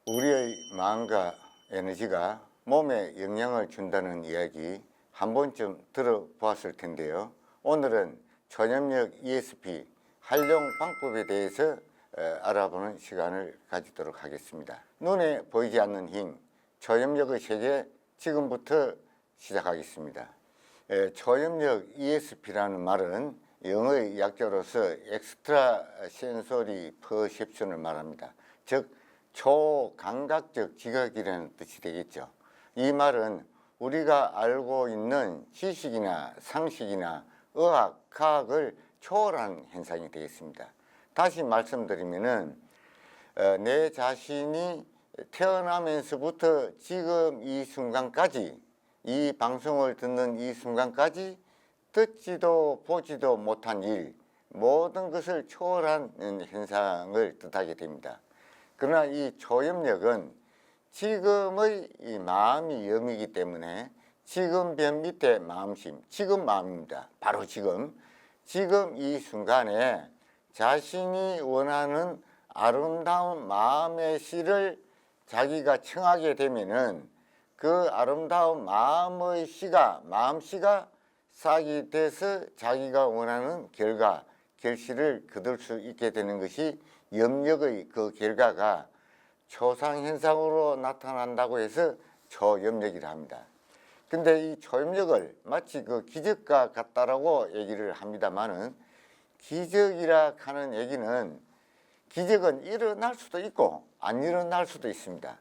우리의 마음과 에너지가 몸에 영향을 준다는 이야기 한 번쯤 들어보았을 텐데요. 오늘은 초염력 ESP 활용 방법에 대해서 알아보는 시간을 가지도록 하겠습니다. 눈에 보이지 않는 힘, 초염력의 세계 지금부터 시작하겠습니다. 초염력 ESP라는 말은 영어의 약자로서 Extra Sensory Perception을 말합니다. 즉 초감각적 지각이라는 뜻이 되겠죠. 이 말은 우리가 알고 있는 지식이나 상식이나 의학, 과학을 초월한 현상이 되겠습니다. 다시 말씀드리면은 내 자신이 태어나면서부터 지금 이 순간까지, 이 방송을 듣는 이 순간까지 듣지도 보지도 못한 일, 모든 것을 초월한 현상을 뜻하게 됩니다. 그러나 이 초염력은 지금의 이 마음이 염이기 때문에 지금 변 밑에 마음심, 지금 마음입니다. 바로 지금 이 순간에 자신이 원하는 아름다운 마음의 시를 자기가 청하게 되면은 그 아름다운 마음의 시가, 마음시가 싹이 돼서 자기가 원하는 결과, 결실을 거둘 수 있게 되는 것이 염력의 그 결과가 초상현상으로 나타난다고 해서 초염력이라 합니다. 근데 이 초염력을 마치 그 기적과 같다라고 얘기를 합니다만은, 기적이라 하는 얘기는 기적은 일어날 수도 있고 안 일어날 수도 있습니다.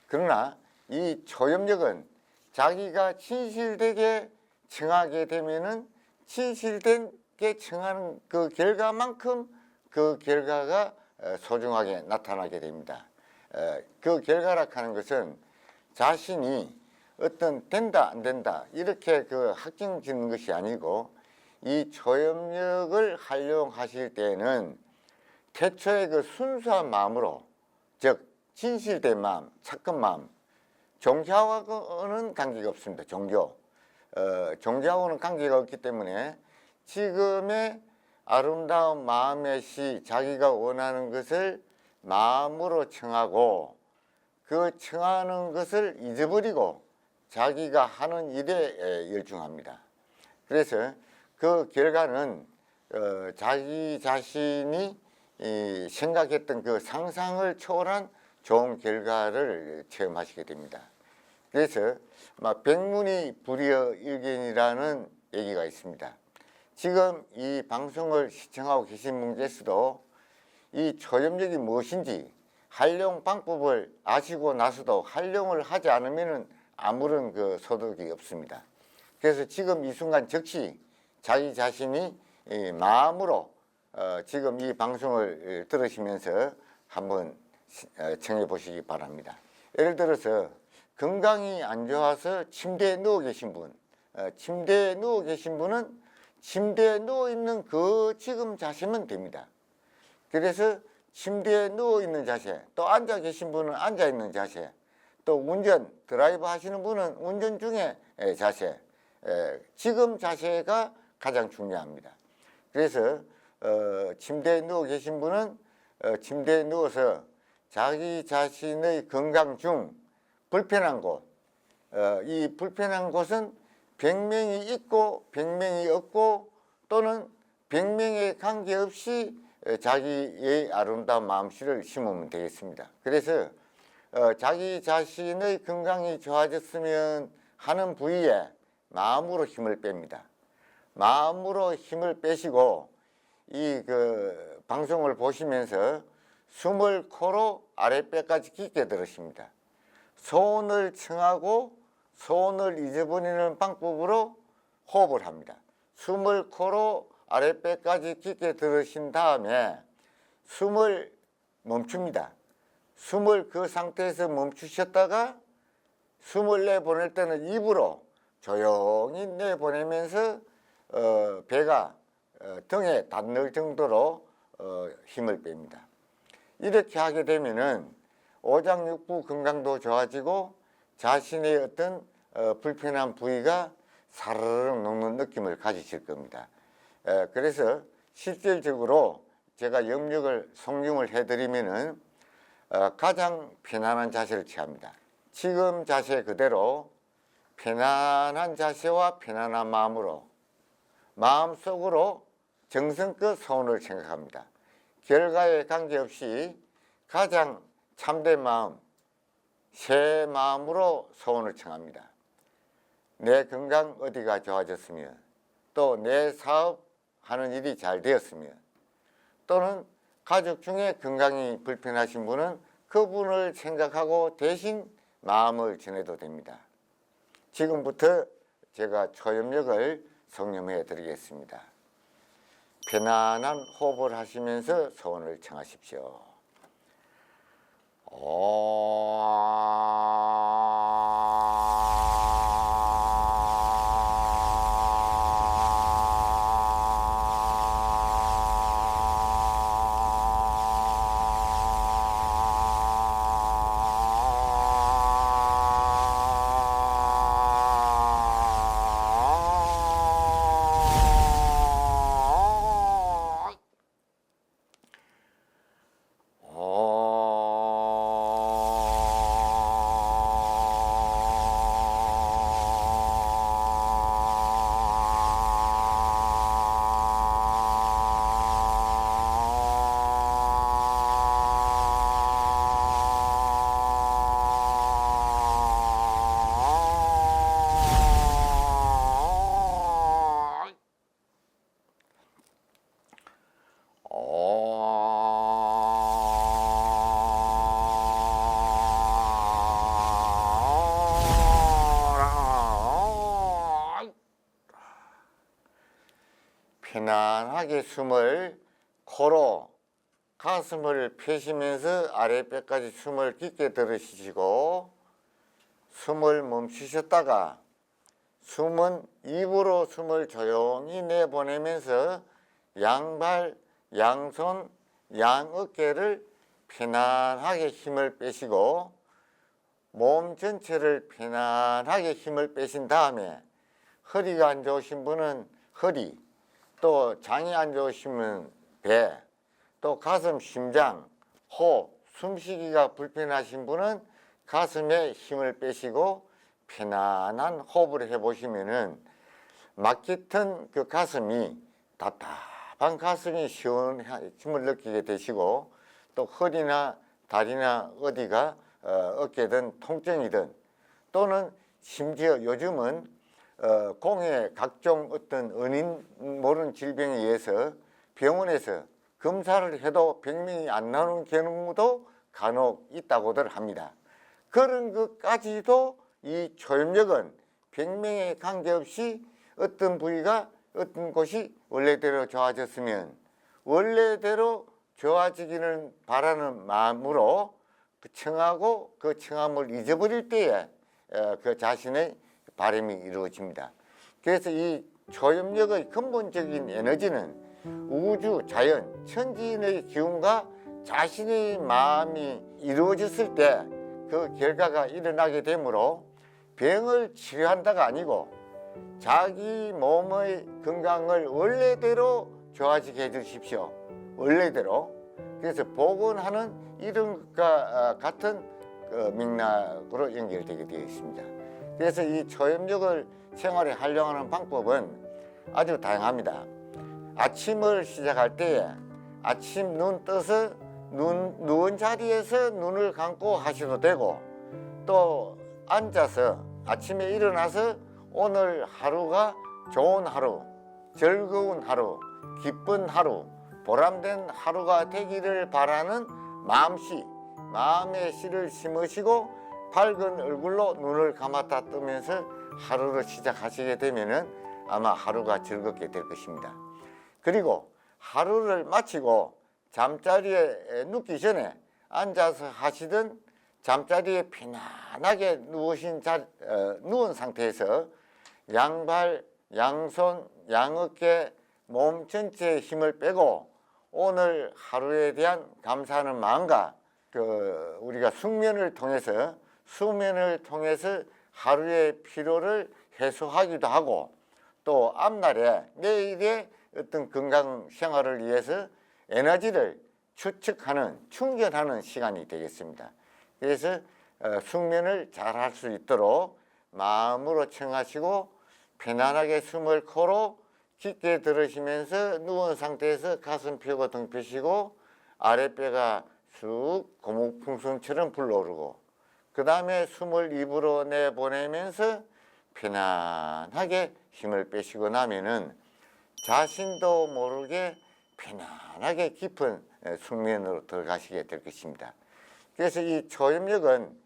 그러나 이 초염력은 자기가 진실되게 청하게 되면은 진실된 게 청하는 그 결과만큼 그 결과가 소중하게 나타나게 됩니다. 그 결과라 하는 것은 자신이 어떤 된다 안 된다 이렇게 그 확정 짓는 것이 아니고, 이 초염력을 활용하실 때는 태초에 그 순수한 마음으로, 즉 진실된 마음, 착한 마음, 종교하고는 관계가 없습니다. 종교하고는 관계가 없기 때문에 지금의 아름다운 마음의 시, 자기가 원하는 것을 마음으로 청하고 그 청하는 것을 잊어버리고 자기가 하는 일에 열중합니다. 그래서 그 결과는 자기 자신이 생각했던 그 상상을 초월한 좋은 결과를 체험하시게 됩니다. 그래서 백문이 불여일견이라는 얘기가 있습니다. 지금 이 방송을 시청하고 계신 분께서도 이 초염력이 무엇인지 활용 방법을 아시고 나서도 활용을 하지 않으면 아무런 그 소득이 없습니다. 그래서 지금 이 순간 즉시 자기 자신이 마음으로 지금 이 방송을 들으시면서 한번 청해 보시기 바랍니다. 예를 들어서 건강이 안 좋아서 침대에 누워 계신 분, 침대에 누워 계신 분은 침대에 누워있는 그 지금 자세면 됩니다. 그래서 침대에 누워있는 자세, 또 앉아 계신 분은 앉아있는 자세, 또 운전, 드라이브 하시는 분은 운전 중에 자세, 지금 자세가 가장 중요합니다. 그래서 침대에 누워 계신 분은 침대에 누워서 자기 자신의 건강 중 불편한 곳, 이 불편한 곳은 100명이 있고 100명이 없고 또는 100명에 관계없이 자기의 아름다운 마음씨를 심으면 되겠습니다. 그래서 자기 자신의 건강이 좋아졌으면 하는 부위에 마음으로 힘을 뺍니다. 마음으로 힘을 빼시고 이 그 방송을 보시면서 숨을 코로 아랫배까지 깊게 들으십니다. 소원을 청하고 소원을 잊어버리는 방법으로 호흡을 합니다. 숨을 코로 아랫배까지 깊게 들으신 다음에 숨을 멈춥니다. 숨을 그 상태에서 멈추셨다가 숨을 내보낼 때는 입으로 조용히 내보내면서 배가 등에 닿는 정도로 힘을 뺍니다. 이렇게 하게 되면은 오장육부 건강도 좋아지고 자신의 어떤 불편한 부위가 사르르 녹는 느낌을 가지실 겁니다. 그래서 실질적으로 제가 염력을 송중을 해드리면은 가장 편안한 자세를 취합니다. 지금 자세 그대로 편안한 자세와 편안한 마음으로 마음속으로 정성껏 소원을 생각합니다. 결과에 관계없이 가장 참된 마음, 새 마음으로 소원을 청합니다. 내 건강 어디가 좋아졌으면, 또 내 사업하는 일이 잘 되었으면, 또는 가족 중에 건강이 불편하신 분은 그분을 생각하고 대신 마음을 전해도 됩니다. 지금부터 제가 초염력을 성념해 드리겠습니다. 편안한 호흡을 하시면서 소원을 청하십시오. 편안하게 숨을 코로 가슴을 펴시면서 아랫배까지 숨을 깊게 들이쉬시고 숨을 멈추셨다가 숨은 입으로 숨을 조용히 내보내면서 양발, 양손, 양어깨를 편안하게 힘을 빼시고 몸 전체를 편안하게 힘을 빼신 다음에 허리가 안 좋으신 분은 허리, 또 장이 안 좋으시면 배, 또 가슴, 심장, 호흡, 숨쉬기가 불편하신 분은 가슴에 힘을 빼시고 편안한 호흡을 해보시면은 막히던 그 가슴이 답답한 가슴이 시원한 힘을 느끼게 되시고 또 허리나 다리나 어디가 어깨든 통증이든 또는 심지어 요즘은 공해 각종 어떤 원인 모르는 질병에 의해서 병원에서 검사를 해도 병명이 안 나오는 경우도 간혹 있다고들 합니다. 그런 것까지도 이 초염력은 병명에 관계없이 어떤 부위가 어떤 곳이 원래대로 좋아졌으면 원래대로 좋아지기를 바라는 마음으로 청하고 그 청함을 잊어버릴 때에 그 자신의 바람이 이루어집니다. 그래서 이 초염력의 근본적인 에너지는 우주, 자연, 천지인의 기운과 자신의 마음이 이루어졌을 때 그 결과가 일어나게 되므로 병을 치료한다가 아니고 자기 몸의 건강을 원래대로 좋아지게 해주십시오. 원래대로. 그래서 복원하는 이런 것과 같은 맥락으로 연결되게 되어 있습니다. 그래서 이 초염력을 생활에 활용하는 방법은 아주 다양합니다. 아침을 시작할 때에 아침 눈 떠서 누운 자리에서 눈을 감고 하셔도 되고 또 앉아서 아침에 일어나서 오늘 하루가 좋은 하루, 즐거운 하루, 기쁜 하루, 보람된 하루가 되기를 바라는 마음씨, 마음의 씨를 심으시고 밝은 얼굴로 눈을 감았다 뜨면서 하루를 시작하시게 되면은 아마 하루가 즐겁게 될 것입니다. 그리고 하루를 마치고 잠자리에 눕기 전에 앉아서 하시든 잠자리에 편안하게 누운 상태에서 양발, 양손, 양어깨, 몸 전체에 힘을 빼고 오늘 하루에 대한 감사하는 마음과 우리가 수면을 통해서 하루의 피로를 해소하기도 하고 또 앞날에 내일의 어떤 건강 생활을 위해서 에너지를 추측하는, 충전하는 시간이 되겠습니다. 그래서 숙면을 잘 할 수 있도록 마음으로 청하시고 편안하게 숨을 코로 깊게 들으시면서 누운 상태에서 가슴 펴고 등 펴시고 아랫배가 쑥 고무풍선처럼 불러오르고 그 다음에 숨을 입으로 내보내면서 편안하게 힘을 빼시고 나면은 자신도 모르게 편안하게 깊은 숙면으로 들어가시게 될 것입니다. 그래서 이 초염력은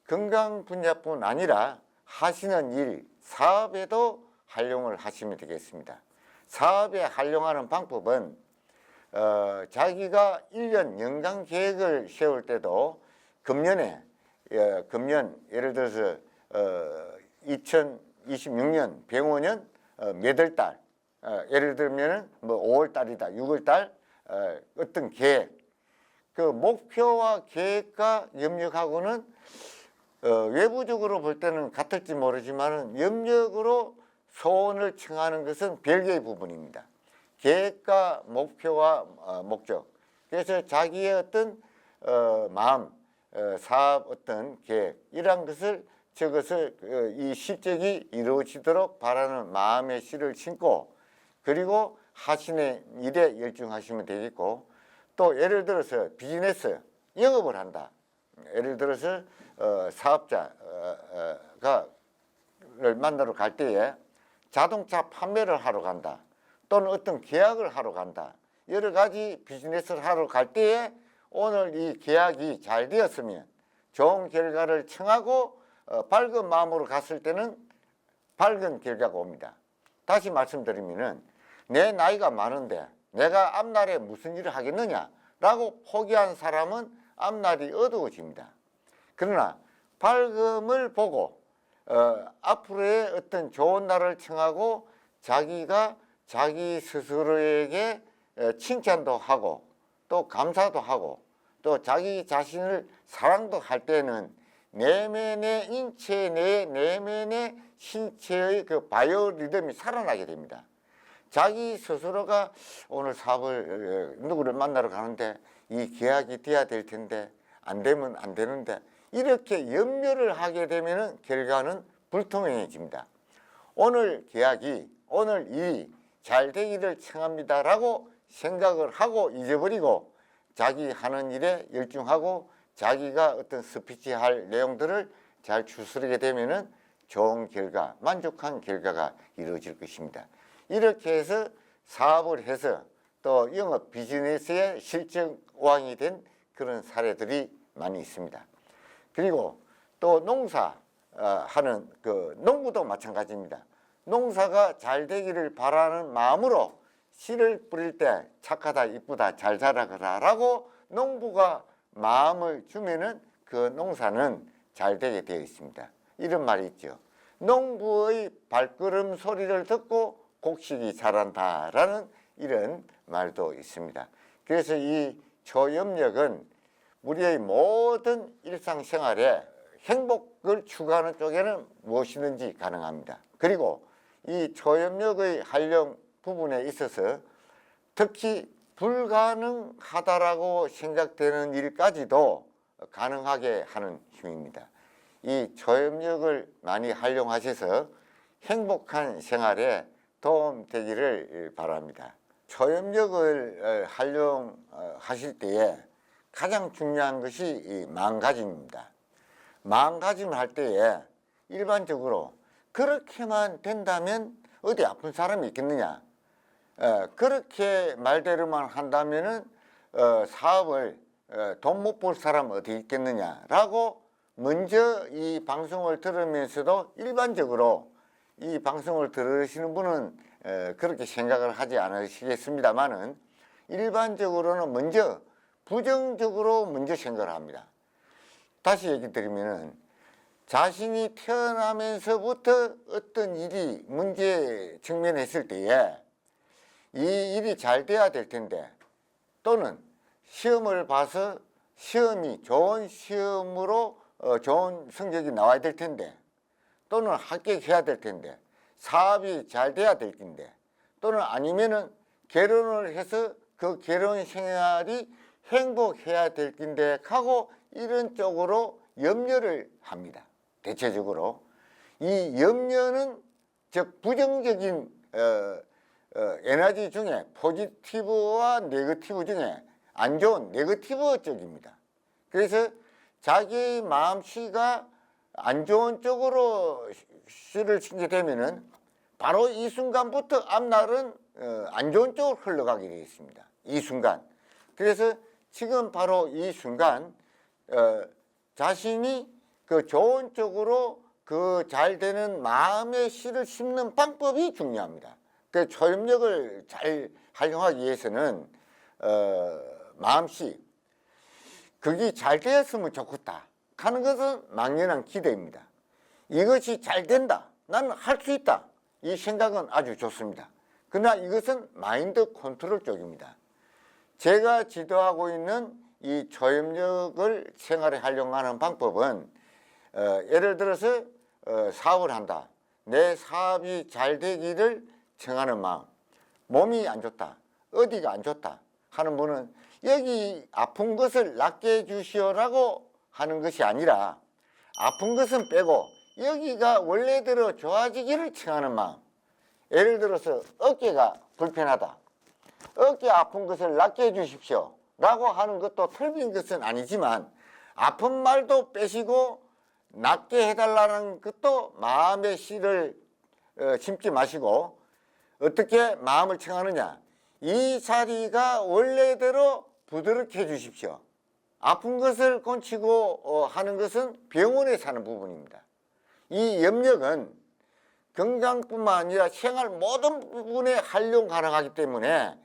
건강 분야뿐 아니라 하시는 일, 사업에도 활용을 하시면 되겠습니다. 사업에 활용하는 방법은 자기가 1년 연간 계획을 세울 때도 금년 예를 들어서 2026년 병원년 몇 월 달 예를 들면 뭐 5월 달이다 6월 달 어떤 계획 그 목표와 계획과 염력하고는 외부적으로 볼 때는 같을지 모르지만 염력으로 소원을 청하는 것은 별개의 부분입니다. 계획과 목표와 목적. 그래서 자기의 어떤 마음, 사업 어떤 계획 이러한 것을 저것을 이 실적이 이루어지도록 바라는 마음의 씨를 심고 그리고 하시는 일에 열중하시면 되겠고 또 예를 들어서 비즈니스 영업을 한다. 예를 들어서 사업자가 를 만나러 갈 때에 자동차 판매를 하러 간다. 또는 어떤 계약을 하러 간다. 여러 가지 비즈니스를 하러 갈 때에 오늘 이 계약이 잘 되었으면 좋은 결과를 청하고 밝은 마음으로 갔을 때는 밝은 결과가 옵니다. 다시 말씀드리면은 내 나이가 많은데 내가 앞날에 무슨 일을 하겠느냐라고 포기한 사람은 앞날이 어두워집니다. 그러나 밝음을 보고 앞으로의 어떤 좋은 날을 청하고 자기가 자기 스스로에게 칭찬도 하고 또 감사도 하고 또 자기 자신을 사랑도 할 때는 내면의 인체 내 내면의 신체의 그 바이오 리듬이 살아나게 됩니다. 자기 스스로가 오늘 사업을 누구를 만나러 가는데 이 계약이 돼야 될 텐데 안 되면 안 되는데 이렇게 염려를 하게 되면 결과는 불투명해집니다. 오늘 계약이 오늘 일이 잘 되기를 청합니다라고 생각을 하고 잊어버리고 자기 하는 일에 열중하고 자기가 어떤 스피치 할 내용들을 잘 추스르게 되면은 좋은 결과, 만족한 결과가 이루어질 것입니다. 이렇게 해서 사업을 해서 또 영업 비즈니스의 실적왕이 된 그런 사례들이 많이 있습니다. 그리고 또 농사 하는 그 농부도 마찬가지입니다. 농사가 잘 되기를 바라는 마음으로 씨를 뿌릴 때 착하다, 이쁘다, 잘 자라거라 라고 농부가 마음을 주면은 그 농사는 잘 되게 되어 있습니다. 이런 말이 있죠. 농부의 발걸음 소리를 듣고 곡식이 자란다라는 이런 말도 있습니다. 그래서 이 초염력은 우리의 모든 일상생활에 행복을 추구하는 쪽에는 무엇이든지 가능합니다. 그리고 이 초염력의 활용 부분에 있어서 특히 불가능하다라고 생각되는 일까지도 가능하게 하는 힘입니다. 이 초염력을 많이 활용하셔서 행복한 생활에 도움되기를 바랍니다. 초염력을 활용하실 때에 가장 중요한 것이 이 마음가짐입니다. 마음가짐을 할 때에 일반적으로 그렇게만 된다면 어디 아픈 사람이 있겠느냐, 그렇게 말대로만 한다면은 사업을 돈 못 벌 사람 어디 있겠느냐라고 먼저 이 방송을 들으면서도 일반적으로 이 방송을 들으시는 분은 그렇게 생각을 하지 않으시겠습니다만은 일반적으로는 먼저 부정적으로 먼저 생각을 합니다. 다시 얘기 드리면은 자신이 태어나면서부터 어떤 일이 문제에 직면했을 때에 이 일이 잘 돼야 될 텐데 또는 시험을 봐서 시험이 좋은 시험으로 좋은 성적이 나와야 될 텐데 또는 합격해야 될 텐데 사업이 잘 돼야 될 텐데 또는 아니면은 결혼을 해서 그 결혼 생활이 행복해야 될 텐데 하고 이런 쪽으로 염려를 합니다. 대체적으로 이 염려는 즉 부정적인 에너지 중에 포지티브와 네거티브 중에 안 좋은 네거티브 쪽입니다. 그래서 자기 마음씨가 안 좋은 쪽으로 씨를 신게 되면은 바로 이 순간부터 앞날은 안 좋은 쪽으로 흘러가게 되어 있습니다. 이 순간. 그래서 지금 바로 이 순간 자신이 그 좋은 쪽으로 그 잘 되는 마음의 씨를 심는 방법이 중요합니다. 그 초염력을 잘 활용하기 위해서는 마음씨 그게 잘 되었으면 좋겠다 하는 것은 막연한 기대입니다. 이것이 잘 된다, 나는 할 수 있다, 이 생각은 아주 좋습니다. 그러나 이것은 마인드 컨트롤 쪽입니다. 제가 지도하고 있는 이 초염력을 생활에 활용하는 방법은 예를 들어서 사업을 한다. 내 사업이 잘 되기를 청하는 마음. 몸이 안 좋다, 어디가 안 좋다 하는 분은 여기 아픈 것을 낫게 해주시오라고 하는 것이 아니라 아픈 것은 빼고 여기가 원래대로 좋아지기를 청하는 마음. 예를 들어서 어깨가 불편하다, 어깨 아픈 것을 낫게 해주십시오 라고 하는 것도 틀린 것은 아니지만 아픈 말도 빼시고 낫게 해달라는 것도 마음의 씨를 심지 마시고 어떻게 마음을 청하느냐, 이 자리가 원래대로 부드럽게 해주십시오. 아픈 것을 고치고 하는 것은 병원에 사는 부분입니다. 이 염력은 건강뿐만 아니라 생활 모든 부분에 활용 가능하기 때문에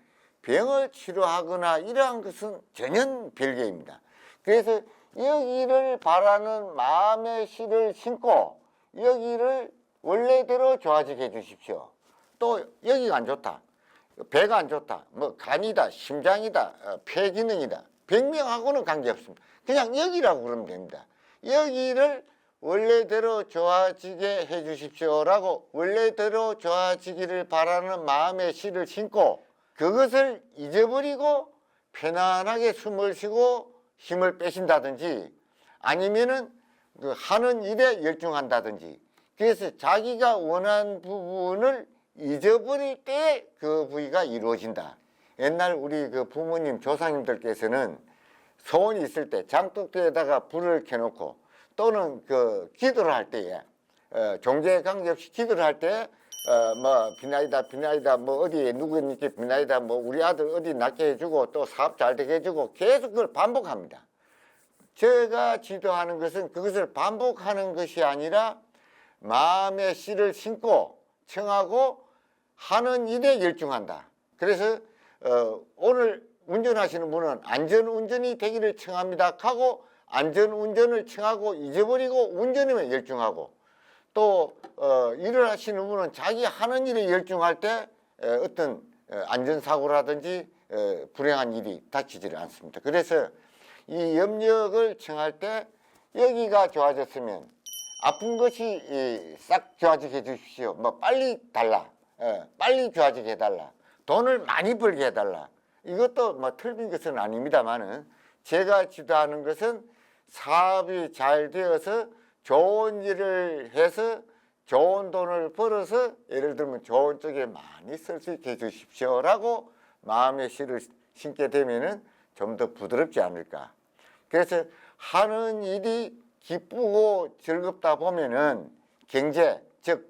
병을 치료하거나 이러한 것은 전혀 별개입니다. 그래서 여기를 바라는 마음의 씨를 심고 여기를 원래대로 좋아지게 해주십시오. 또 여기가 안 좋다, 배가 안 좋다, 뭐 간이다, 심장이다, 폐 기능이다, 병명하고는 관계없습니다. 그냥 여기라고 그러면 됩니다. 여기를 원래대로 좋아지게 해주십시오라고 원래대로 좋아지기를 바라는 마음의 씨를 심고 그것을 잊어버리고 편안하게 숨을 쉬고 힘을 빼신다든지 아니면은 그 하는 일에 열중한다든지, 그래서 자기가 원하는 부분을 잊어버릴 때 그 부위가 이루어진다. 옛날 우리 그 부모님 조상님들께서는 소원이 있을 때 장독대에다가 불을 켜놓고 또는 그 기도를 할 때에 종교에 관계없이 기도를 할 때 뭐 비나이다 뭐 어디에 누구니까 비나이다 뭐 우리 아들 어디 낫게 해주고 또 사업 잘 되게 해주고 계속 그걸 반복합니다. 제가 지도하는 것은 그것을 반복하는 것이 아니라 마음의 씨를 심고 청하고 하는 일에 열중한다. 그래서 오늘 운전하시는 분은 안전운전이 되기를 청합니다 하고 안전운전을 청하고 잊어버리고 운전에 열중하고, 또 일을 하시는 분은 자기 하는 일에 열중할 때 어떤 안전사고라든지 불행한 일이 닥치지를 않습니다. 그래서 이 염력을 청할 때 여기가 좋아졌으면 아픈 것이 싹 좋아지게 해주십시오. 뭐 빨리 달라, 빨리 좋아지게 해달라, 돈을 많이 벌게 해달라. 이것도 뭐 틀린 것은 아닙니다만은 제가 지도하는 것은 사업이 잘 되어서 좋은 일을 해서 좋은 돈을 벌어서 예를 들면 좋은 쪽에 많이 쓸 수 있게 해주십시오라고 마음의 씨를 심게 되면은 좀 더 부드럽지 않을까. 그래서 하는 일이 기쁘고 즐겁다 보면은 경제, 즉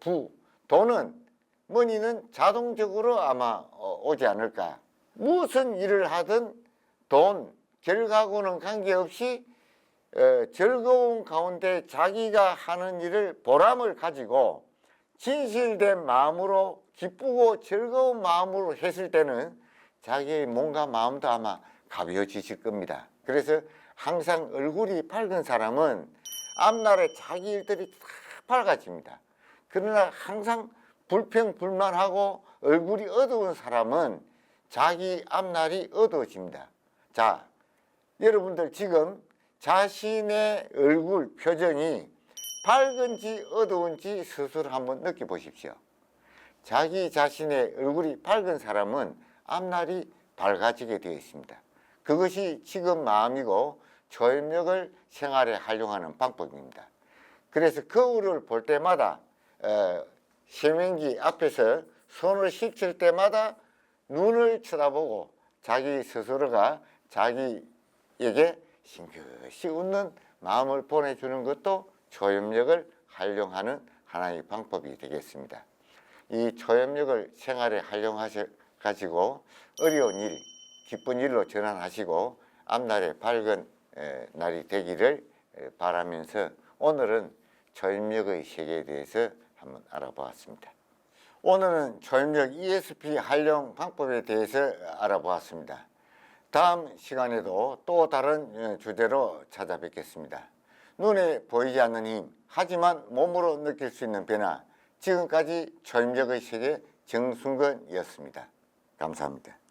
돈은 머니는 자동적으로 아마 오지 않을까. 무슨 일을 하든 돈, 결과하고는 관계없이 즐거운 가운데 자기가 하는 일을 보람을 가지고 진실된 마음으로 기쁘고 즐거운 마음으로 했을 때는 자기의 몸과 마음도 아마 가벼워지실 겁니다. 그래서 항상 얼굴이 밝은 사람은 앞날에 자기 일들이 다 밝아집니다. 그러나 항상 불평불만하고 얼굴이 어두운 사람은 자기 앞날이 어두워집니다. 자, 여러분들 지금 자신의 얼굴 표정이 밝은지 어두운지 스스로 한번 느껴보십시오. 자기 자신의 얼굴이 밝은 사람은 앞날이 밝아지게 되어 있습니다. 그것이 지금 마음이고 초입력을 생활에 활용하는 방법입니다. 그래서 거울을 볼 때마다 세면기 앞에서 손을 씻을 때마다 눈을 쳐다보고 자기 스스로가 자기에게 싱긋이 웃는 마음을 보내주는 것도 초입력을 활용하는 하나의 방법이 되겠습니다. 이 초입력을 생활에 활용하셔가지고 어려운 일, 기쁜 일로 전환하시고 앞날에 밝은 날이 되기를 바라면서 오늘은 초입력의 세계에 대해서 한번 알아보았습니다. 오늘은 초입력 ESP 활용 방법에 대해서 알아보았습니다. 다음 시간에도 또 다른 주제로 찾아뵙겠습니다. 눈에 보이지 않는 힘, 하지만 몸으로 느낄 수 있는 변화. 지금까지 초입력의 세계 정순건이었습니다. 감사합니다.